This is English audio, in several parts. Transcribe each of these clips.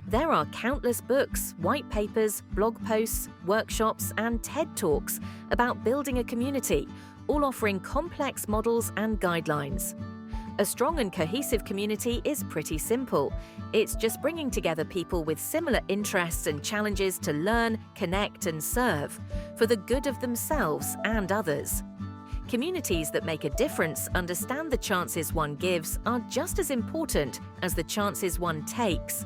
There are countless books, white papers, blog posts, workshops, and TED Talks about building a community, all offering complex models and guidelines. A strong and cohesive community is pretty simple. It's just bringing together people with similar interests and challenges to learn, connect, and serve for the good of themselves and others. Communities that make a difference understand the chances one gives are just as important as the chances one takes.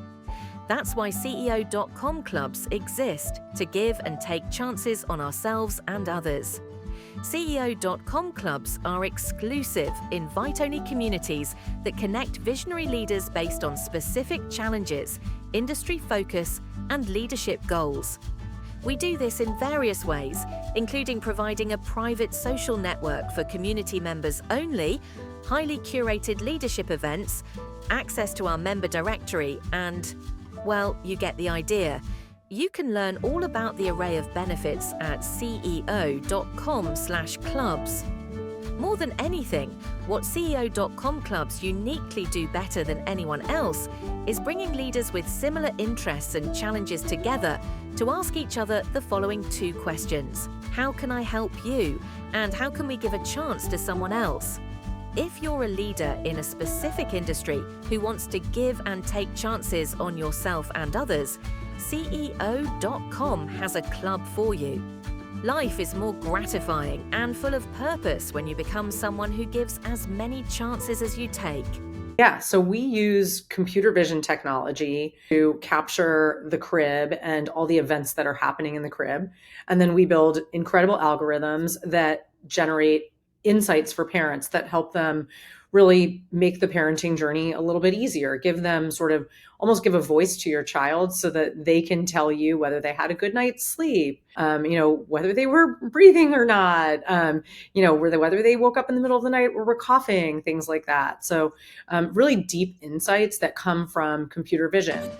That's why CEO.com clubs exist, to give and take chances on ourselves and others. CEO.com clubs are exclusive, invite-only communities that connect visionary leaders based on specific challenges, industry focus, and leadership goals. We do this in various ways, including providing a private social network for community members only, highly curated leadership events, access to our member directory, and, well, you get the idea. You can learn all about the array of benefits at ceo.com/clubs. More than anything, what CEO.com clubs uniquely do better than anyone else is bringing leaders with similar interests and challenges together to ask each other the following two questions. How can I help you? And how can we give a chance to someone else? If you're a leader in a specific industry who wants to give and take chances on yourself and others, CEO.com has a club for you. Life is more gratifying and full of purpose when you become someone who gives as many chances as you take. Yeah, so we use computer vision technology to capture the crib and all the events that are happening in the crib. And then we build incredible algorithms that generate insights for parents that help them really make the parenting journey a little bit easier, give them almost give a voice to your child so that they can tell you whether they had a good night's sleep, whether they were breathing or not, whether they woke up in the middle of the night or were coughing, things like that. So really deep insights that come from computer vision.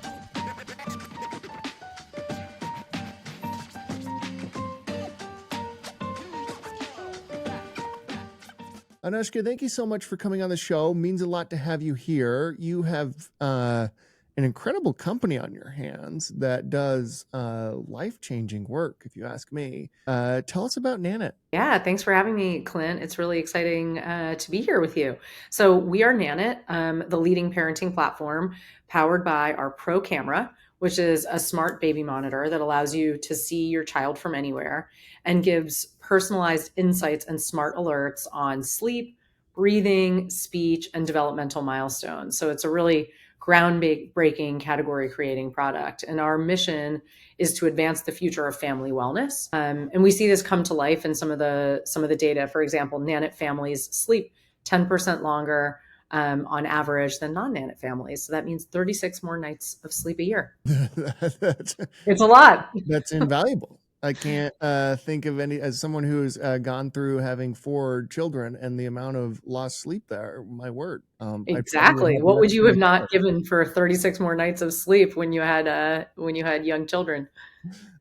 Anushka, thank you so much for coming on the show. Means a lot to have you here. You have an incredible company on your hands that does life-changing work, if you ask me. Tell us about Nanit. Yeah, thanks for having me, Clint. It's really exciting to be here with you. So we are Nanit, the leading parenting platform powered by our Pro Camera, which is a smart baby monitor that allows you to see your child from anywhere and gives personalized insights and smart alerts on sleep, breathing, speech, and developmental milestones. So it's a really groundbreaking category creating product. And our mission is to advance the future of family wellness. And we see this come to life in some of the data. For example, Nanit families sleep 10% longer on average than non-Nanit families. So that means 36 more nights of sleep a year. It's a lot. That's invaluable. I can't think of any, as someone who's gone through having 4 children and the amount of lost sleep there, my word. Exactly. What would you have not given for 36 more nights of sleep when you had young children?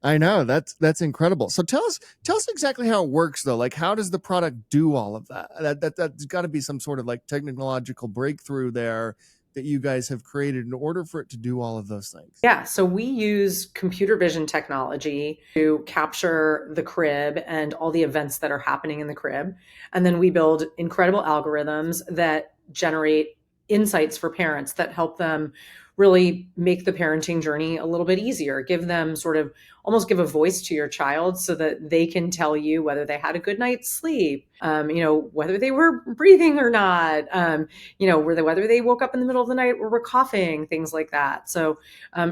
I know, that's incredible. So tell us exactly how it works though. Like, how does the product do all of that? That's got to be some sort of like technological breakthrough there that you guys have created in order for it to do all of those things. Yeah, so we use computer vision technology to capture the crib and all the events that are happening in the crib. And then we build incredible algorithms that generate insights for parents that help them really make the parenting journey a little bit easier, give them almost give a voice to your child so that they can tell you whether they had a good night's sleep, whether they were breathing or not, whether they woke up in the middle of the night or were coughing, things like that. So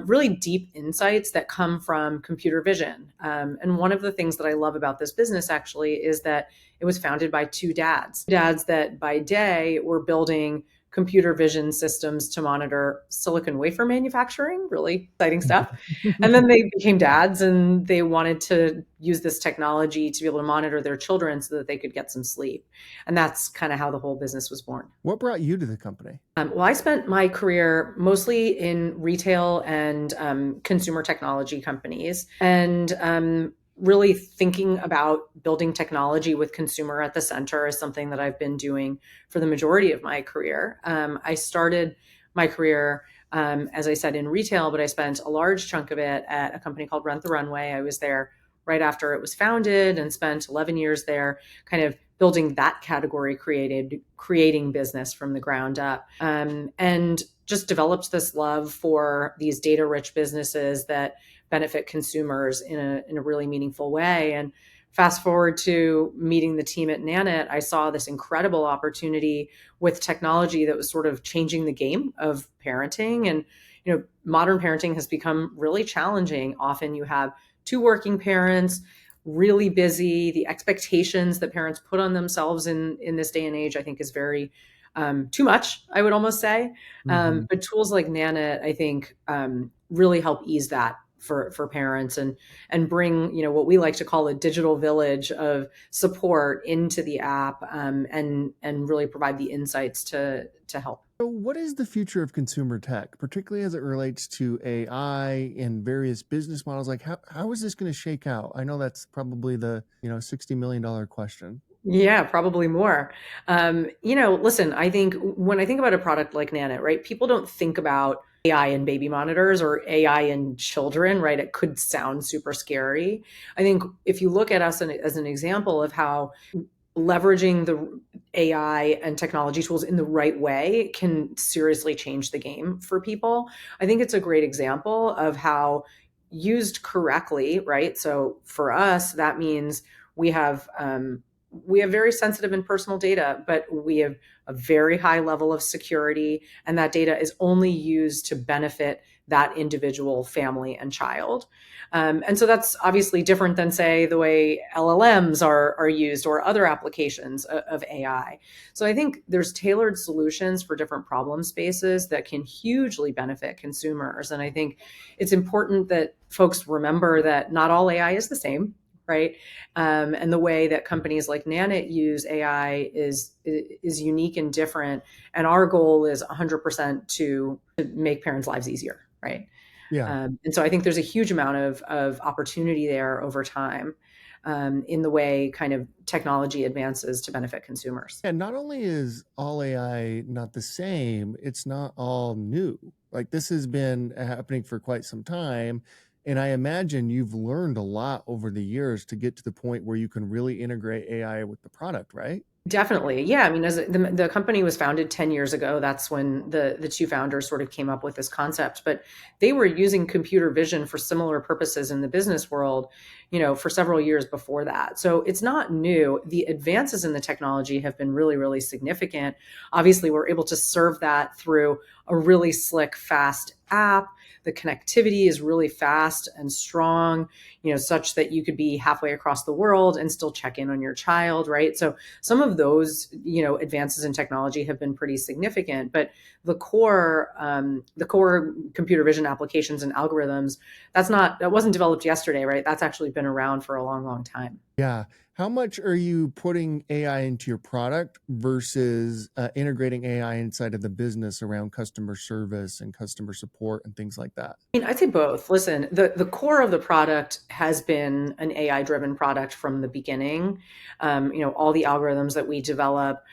really deep insights that come from computer vision. And one of the things that I love about this business actually is that it was founded by 2 dads that by day were building computer vision systems to monitor silicon wafer manufacturing, really exciting stuff. And then they became dads and they wanted to use this technology to be able to monitor their children so that they could get some sleep. And that's kind of how the whole business was born. What brought you to the company? Well, I spent my career mostly in retail and consumer technology companies. And really thinking about building technology with consumer at the center is something that I've been doing for the majority of my career. I started my career as I said, in retail, but I spent a large chunk of it at a company called Rent the Runway. I was there right after it was founded and spent 11 years there kind of building that category creating business from the ground up, and just developed this love for these data rich businesses that benefit consumers in a really meaningful way. And fast forward to meeting the team at Nanit, I saw this incredible opportunity with technology that was sort of changing the game of parenting. And modern parenting has become really challenging. Often you have two working parents, really busy. The expectations that parents put on themselves in this day and age, I think, is very too much, I would almost say. Mhm. But tools like Nanit, I think, really help ease that for parents, and bring what we like to call a digital village of support into the app, and really provide the insights to help. So what is the future of consumer tech, particularly as it relates to AI and various business models? Like how is this going to shake out? I know that's probably the, $60 million question. Yeah, probably more. Listen, I think when I think about a product like Nanit, right, people don't think about AI in baby monitors or AI in children, right? It could sound super scary. I think if you look at us as an example of how leveraging the AI and technology tools in the right way can seriously change the game for people, I think it's a great example of how used correctly, right? So for us, that means we have very sensitive and personal data, but we have a very high level of security, and that data is only used to benefit that individual family and child. And so that's obviously different than, say, the way LLMs are used or other applications of AI. So I think there's tailored solutions for different problem spaces that can hugely benefit consumers. And I think it's important that folks remember that not all AI is the same, right? And the way that companies like Nanit use AI is unique and different. And our goal is 100% to make parents' lives easier, right? Yeah. And so I think there's a huge amount of opportunity there over time, in the way kind of technology advances to benefit consumers. And not only is all AI not the same, it's not all new. Like this has been happening for quite some time. And I imagine you've learned a lot over the years to get to the point where you can really integrate AI with the product, right? Definitely. Yeah. I mean, as the company was founded 10 years ago, that's when the two founders sort of came up with this concept. But they were using computer vision for similar purposes in the business world, for several years before that. So it's not new. The advances in the technology have been really, really significant. Obviously, we're able to serve that through a really slick, fast app. The connectivity is really fast and strong, such that you could be halfway across the world and still check in on your child, right? So some of those, advances in technology have been pretty significant, but the core computer vision applications and algorithms, that wasn't developed yesterday, right? That's actually been around for a long, long time. Yeah. How much are you putting AI into your product versus integrating AI inside of the business around customer service and customer support and things like that? I mean, I'd say both. Listen, the core of the product has been an AI driven product from the beginning. All the algorithms that we develop,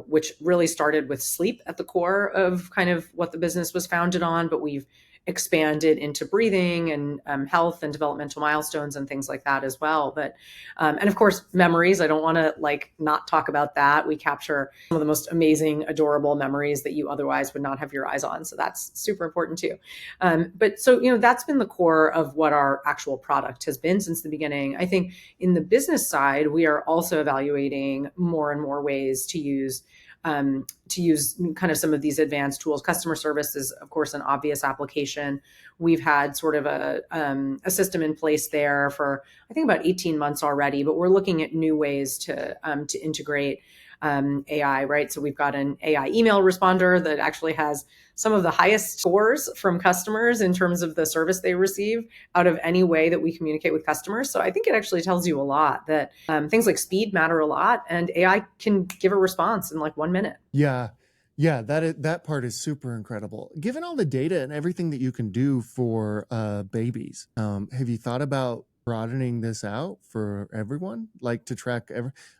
which really started with sleep at the core of kind of what the business was founded on, but we've expanded into breathing and health and developmental milestones and things like that as well. But and of course, memories. I don't want to not talk about that. We capture some of the most amazing, adorable memories that you otherwise would not have your eyes on. So that's super important too. But so that's been the core of what our actual product has been since the beginning. I think in the business side, we are also evaluating more and more ways to use kind of some of these advanced tools. Customer service is, of course, an obvious application. We've had sort of a system in place there for, I think, about 18 months already, but we're looking at new ways to integrate AI, right? So we've got an AI email responder that actually has some of the highest scores from customers in terms of the service they receive out of any way that we communicate with customers. So I think it actually tells you a lot that things like speed matter a lot, and AI can give a response in like 1 minute. Yeah. Yeah, that part is super incredible. Given all the data and everything that you can do for babies, have you thought about broadening this out for everyone, like to track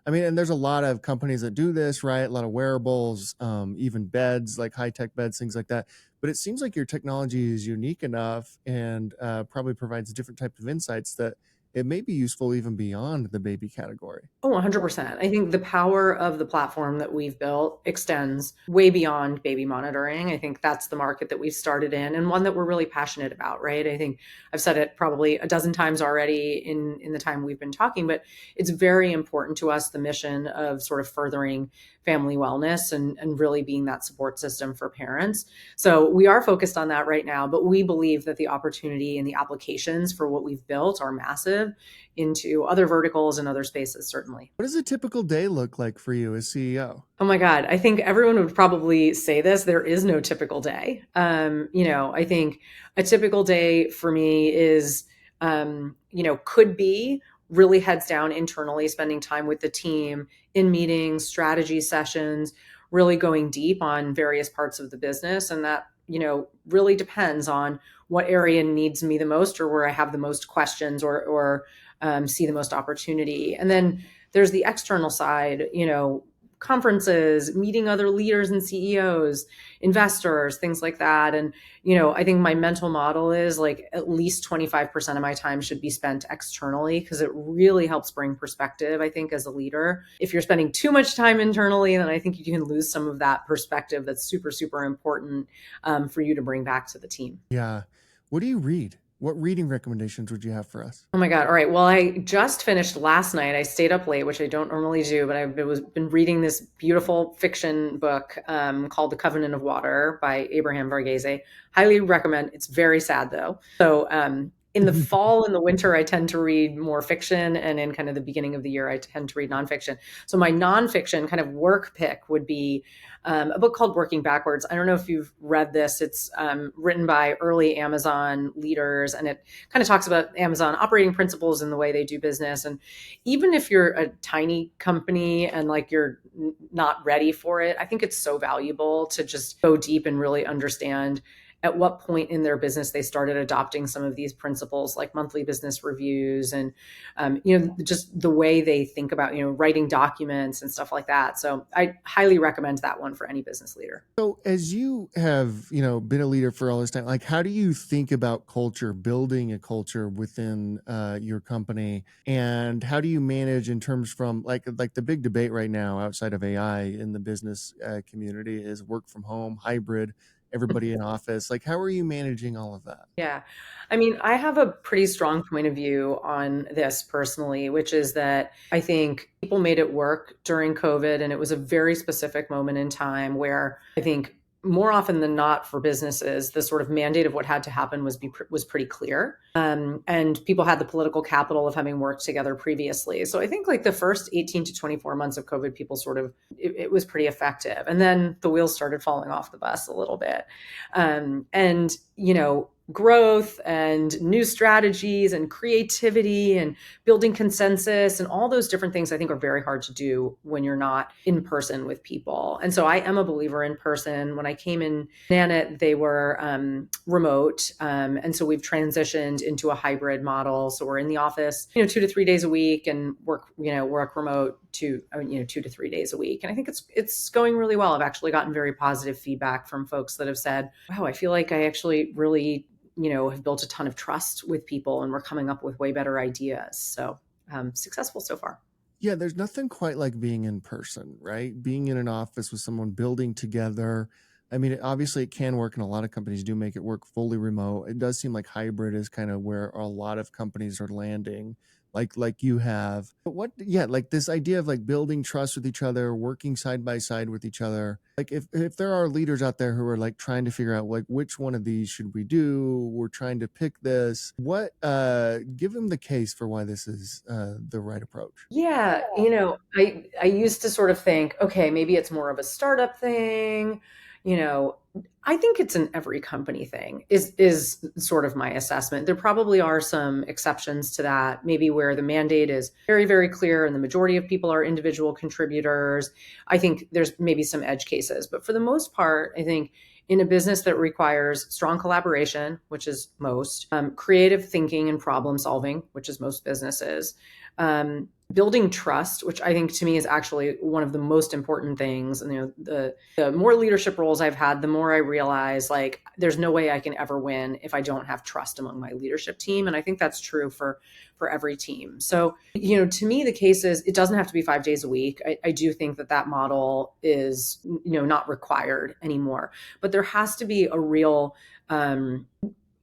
I mean, and there's a lot of companies that do this, right? A lot of wearables, even beds, like high-tech beds, things like that. but it seems like your technology is unique enough and probably provides different types of insights that it may be useful even beyond the baby category. Oh, 100%. I think the power of the platform that we've built extends way beyond baby monitoring. I think that's the market that we've started in and one that we're really passionate about, right? I think I've said it probably a dozen times already in the time we've been talking, but it's very important to us, the mission of sort of furthering family wellness and really being that support system for parents. So we are focused on that right now, but we believe that the opportunity and the applications for what we've built are massive into other verticals and other spaces, certainly. What does a typical day look like for you as CEO? Oh my God. I think everyone would probably say this. There is no typical day. I think a typical day for me is, could be really heads down internally, spending time with the team in meetings, strategy sessions, really going deep on various parts of the business. And that, really depends on what area needs me the most or where I have the most questions or see the most opportunity. And then there's the external side, conferences, meeting other leaders and CEOs, investors, things like that. And, I think my mental model is like at least 25% of my time should be spent externally because it really helps bring perspective, I think, as a leader. If you're spending too much time internally, then I think you can lose some of that perspective that's super, super important for you to bring back to the team. Yeah. What do you read? What reading recommendations would you have for us? Oh my God. All right. Well, I just finished last night. I stayed up late, which I don't normally do, but I've been reading this beautiful fiction book called The Covenant of Water by Abraham Varghese. Highly recommend. It's very sad though. So in the fall and the winter, I tend to read more fiction. And in kind of the beginning of the year, I tend to read nonfiction. So my nonfiction kind of work pick would be a book called Working Backwards. I don't know if you've read this. It's written by early Amazon leaders, and it kind of talks about Amazon operating principles and the way they do business. And even if you're a tiny company and like you're not ready for it, I think it's so valuable to just go deep and really understand at what point in their business they started adopting some of these principles like monthly business reviews and just the way they think about writing documents and stuff like that. So I highly recommend that one for any business leader. So as you have been a leader for all this time, like how do you think about culture, building a culture within your company, and how do you manage in terms from like the big debate right now outside of AI in the business community is work from home, hybrid, everybody in office? Like, how are you managing all of that? Yeah. I mean, I have a pretty strong point of view on this personally, which is that I think people made it work during COVID. And it was a very specific moment in time where I think more often than not for businesses, the sort of mandate of what had to happen was pretty clear. And people had the political capital of having worked together previously. So I think like the first 18 to 24 months of COVID, people sort of, it was pretty effective. And then the wheels started falling off the bus a little bit. Growth and new strategies and creativity and building consensus and all those different things I think are very hard to do when you're not in person with people. And so I am a believer in person. When I came in Nanit, they were remote. And so we've transitioned into a hybrid model. So we're in the office, 2 to 3 days a week and work remote 2 to 3 days a week. And I think it's going really well. I've actually gotten very positive feedback from folks that have said, wow, I feel like I actually really have built a ton of trust with people and we're coming up with way better ideas. So successful so far. Yeah, there's nothing quite like being in person, right? Being in an office with someone building together. I mean, obviously it can work and a lot of companies do make it work fully remote. It does seem like hybrid is kind of where a lot of companies are landing. Like you have. But like this idea of like building trust with each other, working side by side with each other. Like if there are leaders out there who are like trying to figure out like which one of these should we do, we're trying to pick this. Give them the case for why this is the right approach. Yeah, I used to sort of think, okay, maybe it's more of a startup thing. I think it's an every company thing is sort of my assessment. There probably are some exceptions to that, maybe where the mandate is very, very clear and the majority of people are individual contributors. I think there's maybe some edge cases, but for the most part, I think in a business that requires strong collaboration, which is most, creative thinking and problem solving, which is most businesses, building trust, which I think to me is actually one of the most important things. And the more leadership roles I've had, the more I realize like there's no way I can ever win if I don't have trust among my leadership team. And I think that's true for every team. So, to me, the case is it doesn't have to be 5 days a week. I do think that model is, not required anymore, but there has to be a real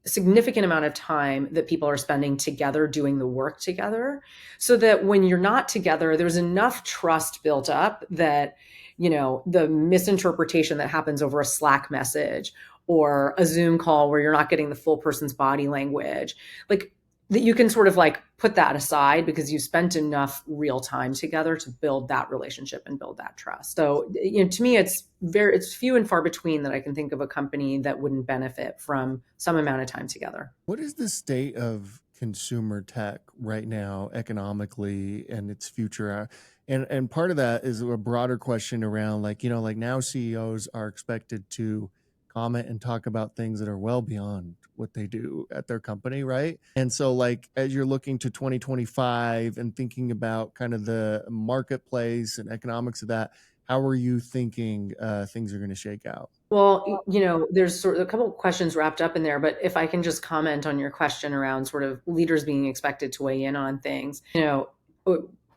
significant amount of time that people are spending together doing the work together, so that when you're not together, there's enough trust built up that, the misinterpretation that happens over a Slack message or a Zoom call where you're not getting the full person's body language, like that you can sort of like put that aside because you spent enough real time together to build that relationship and build that trust. So, to me, it's few and far between that I can think of a company that wouldn't benefit from some amount of time together. What is the state of consumer tech right now economically and its future? And part of that is a broader question around like now CEOs are expected to comment and talk about things that are well beyond what they do at their company, right? And so like as you're looking to 2025 and thinking about kind of the marketplace and economics of that, how are you thinking things are going to shake out? Well, there's sort of a couple of questions wrapped up in there, but if I can just comment on your question around sort of leaders being expected to weigh in on things,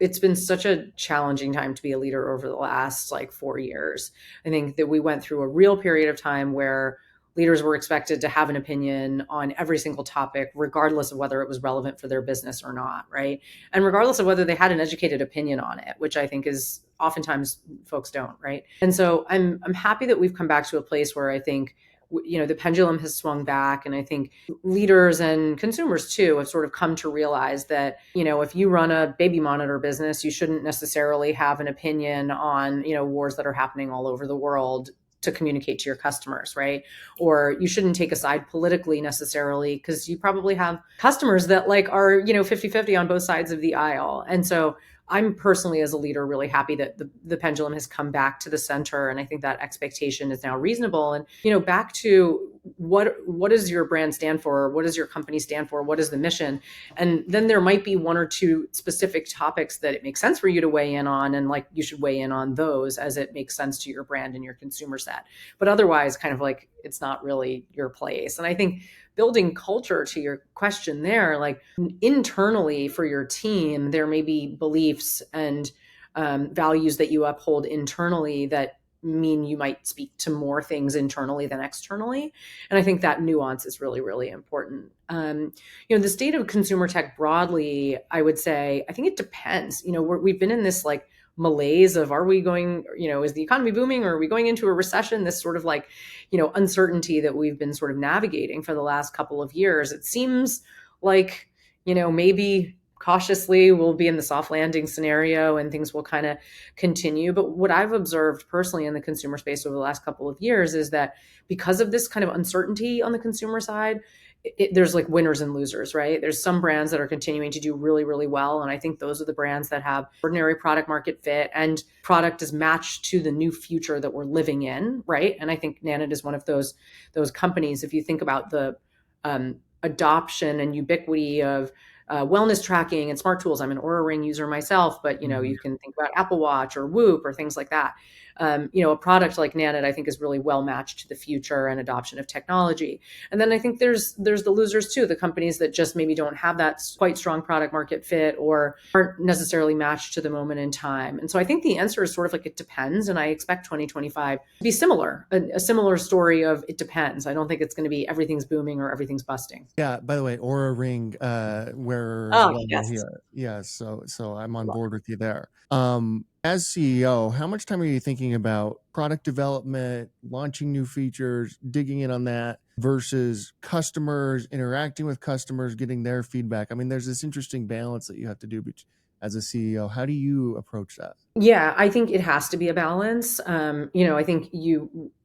it's been such a challenging time to be a leader over the last like 4 years. I think that we went through a real period of time where leaders were expected to have an opinion on every single topic, regardless of whether it was relevant for their business or not, right? And regardless of whether they had an educated opinion on it, which I think is oftentimes folks don't, right? And so I'm happy that we've come back to a place where I think the pendulum has swung back, and I think leaders and consumers too have sort of come to realize that if you run a baby monitor business, you shouldn't necessarily have an opinion on wars that are happening all over the world to communicate to your customers, right? Or you shouldn't take a side politically necessarily, because you probably have customers that like are 50-50 on both sides of the aisle. And so I'm personally, as a leader, really happy that the pendulum has come back to the center. And I think that expectation is now reasonable. And, back to what does your brand stand for? What does your company stand for? What is the mission? And then there might be one or two specific topics that it makes sense for you to weigh in on. And like, you should weigh in on those as it makes sense to your brand and your consumer set. But otherwise, kind of like, it's not really your place. And I think building culture, to your question there, like internally for your team, there may be beliefs and values that you uphold internally that mean you might speak to more things internally than externally. And I think that nuance is really, really important. The state of consumer tech broadly, I would say, I think it depends. We've been in this like malaise of, are we going, is the economy booming, or are we going into a recession? This sort of like, uncertainty that we've been sort of navigating for the last couple of years. It seems like, maybe cautiously we'll be in the soft landing scenario and things will kind of continue. But what I've observed personally in the consumer space over the last couple of years is that because of this kind of uncertainty on the consumer side, there's like winners and losers, right? There's some brands that are continuing to do really, really well. And I think those are the brands that have ordinary product market fit and product is matched to the new future that we're living in, right? And I think Nanit is one of those companies. If you think about the adoption and ubiquity of wellness tracking and smart tools. I'm an Oura Ring user myself, but you can think about Apple Watch or Whoop or things like that. A product like Nanit, I think, is really well matched to the future and adoption of technology. And then I think there's the losers too, the companies that just maybe don't have that quite strong product market fit or aren't necessarily matched to the moment in time. And so I think the answer is sort of like it depends. And I expect 2025 to be similar, a similar story of it depends. I don't think it's going to be everything's booming or everything's busting. Yeah. By the way, Aura Ring wearers. Yes. Here. Yes. So I'm on board with you there. As CEO, how much time are you thinking about product development, launching new features, digging in on that versus customers, interacting with customers, getting their feedback? I mean, there's this interesting balance that you have to do as a CEO. How do you approach that? Yeah, I think it has to be a balance. I think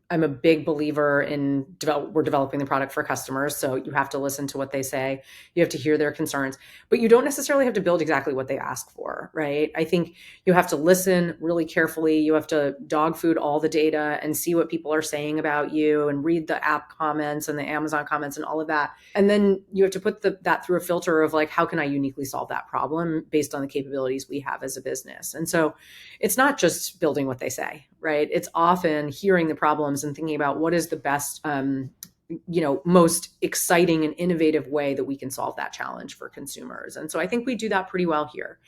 I'm a big believer in we're developing the product for customers. So you have to listen to what they say. You have to hear their concerns, but you don't necessarily have to build exactly what they ask for, right? I think you have to listen really carefully. You have to dog food all the data and see what people are saying about you and read the app comments and the Amazon comments and all of that. And then you have to put that through a filter of like, how can I uniquely solve that problem based on the capabilities we have as a business? And so it's not just building what they say, right? It's often hearing the problems and thinking about what is the best, most exciting and innovative way that we can solve that challenge for consumers. And so I think we do that pretty well here.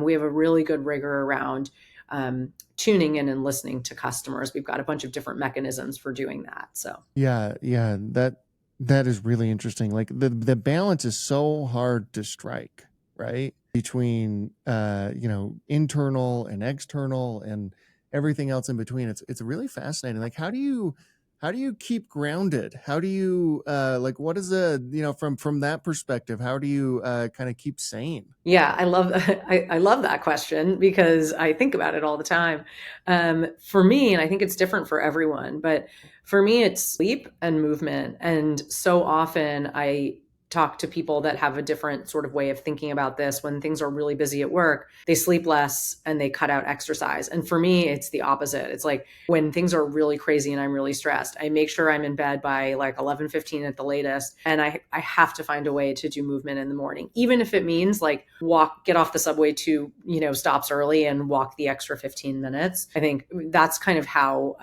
We have a really good rigor around tuning in and listening to customers. We've got a bunch of different mechanisms for doing that. So Yeah, that is really interesting. Like the balance is so hard to strike, right? Between internal and external and everything else in between. It's really fascinating. Like how do you keep grounded? How do you what is from that perspective, how do you kind of keep sane? Yeah, I love I love that question because I think about it all the time. For me, and I think it's different for everyone, but for me, it's sleep and movement. And so often I talk to people that have a different sort of way of thinking about this. When things are really busy at work, they sleep less and they cut out exercise. And for me, it's the opposite. It's like when things are really crazy and I'm really stressed, I make sure I'm in bed by like 11:15 at the latest. And I have to find a way to do movement in the morning, even if it means like get off the subway to, stops early and walk the extra 15 minutes. I think that's kind of how,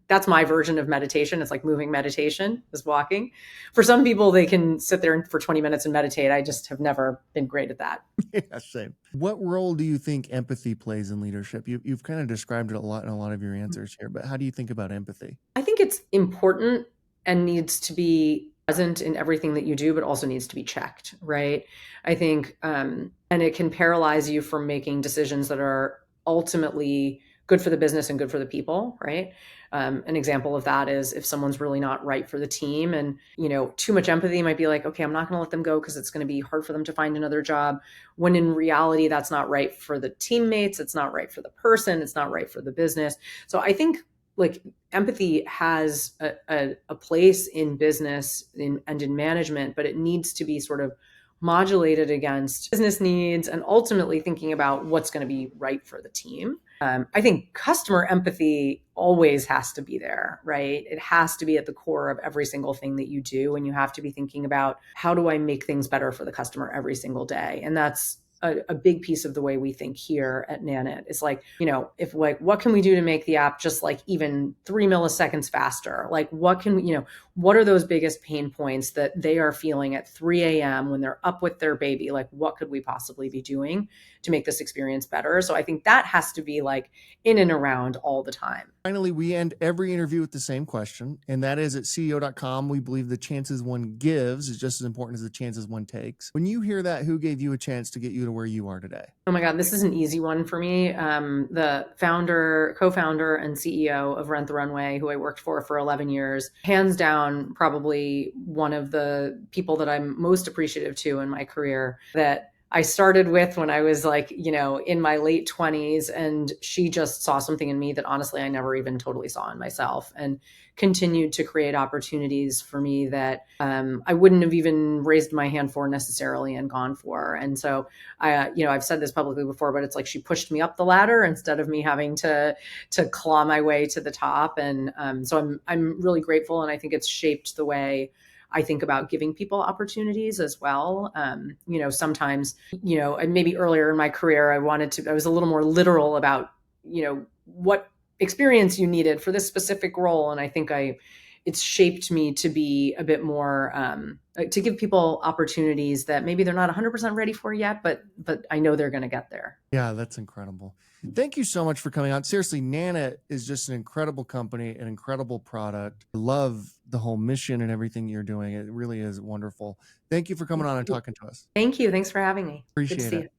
that's my version of meditation. It's like moving meditation is walking. For some people, they can sit there for 20 minutes and meditate. I just have never been great at that. Yeah, same. What role do you think empathy plays in leadership? You've kind of described it a lot in a lot of your answers here, but how do you think about empathy? I think it's important and needs to be present in everything that you do, but also needs to be checked, right? I think, and it can paralyze you from making decisions that are ultimately good for the business and good for the people, right? An example of that is if someone's really not right for the team and, too much empathy might be like, okay, I'm not going to let them go because it's going to be hard for them to find another job. When in reality, that's not right for the teammates. It's not right for the person. It's not right for the business. So I think like empathy has a place in business and in management, but it needs to be sort of modulated against business needs and ultimately thinking about what's going to be right for the team. I think customer empathy always has to be there, right? It has to be at the core of every single thing that you do. And you have to be thinking about how do I make things better for the customer every single day? And that's a big piece of the way we think here at Nanit. It's like, if like, what can we do to make the app just like even 3 milliseconds faster? Like what can we, what are those biggest pain points that they are feeling at 3 a.m. when they're up with their baby? Like what could we possibly be doing to make this experience better? So I think that has to be like in and around all the time. Finally, we end every interview with the same question, and that is at CEO.com, we believe the chances one gives is just as important as the chances one takes. When you hear that, who gave you a chance to get you to where you are today? Oh my God, this is an easy one for me. The co-founder and CEO of Rent the Runway, who I worked for 11 years, hands down, probably one of the people that I'm most appreciative to in my career that I started with when I was like, in my late 20s, and she just saw something in me that honestly I never even totally saw in myself, and continued to create opportunities for me that I wouldn't have even raised my hand for necessarily and gone for. And so I've said this publicly before, but it's like she pushed me up the ladder instead of me having to claw my way to the top. And so I'm really grateful, and I think it's shaped the way I think about giving people opportunities as well. Sometimes, and maybe earlier in my career, I was a little more literal about, what experience you needed for this specific role. And I think it's shaped me to be a bit more, to give people opportunities that maybe they're not 100% ready for yet, but I know they're going to get there. Yeah, that's incredible. Thank you so much for coming on. Seriously, Nanit is just an incredible company, an incredible product. I love the whole mission and everything you're doing. It really is wonderful. Thank you for coming on and talking to us. Thank you. Thanks for having me. Appreciate it.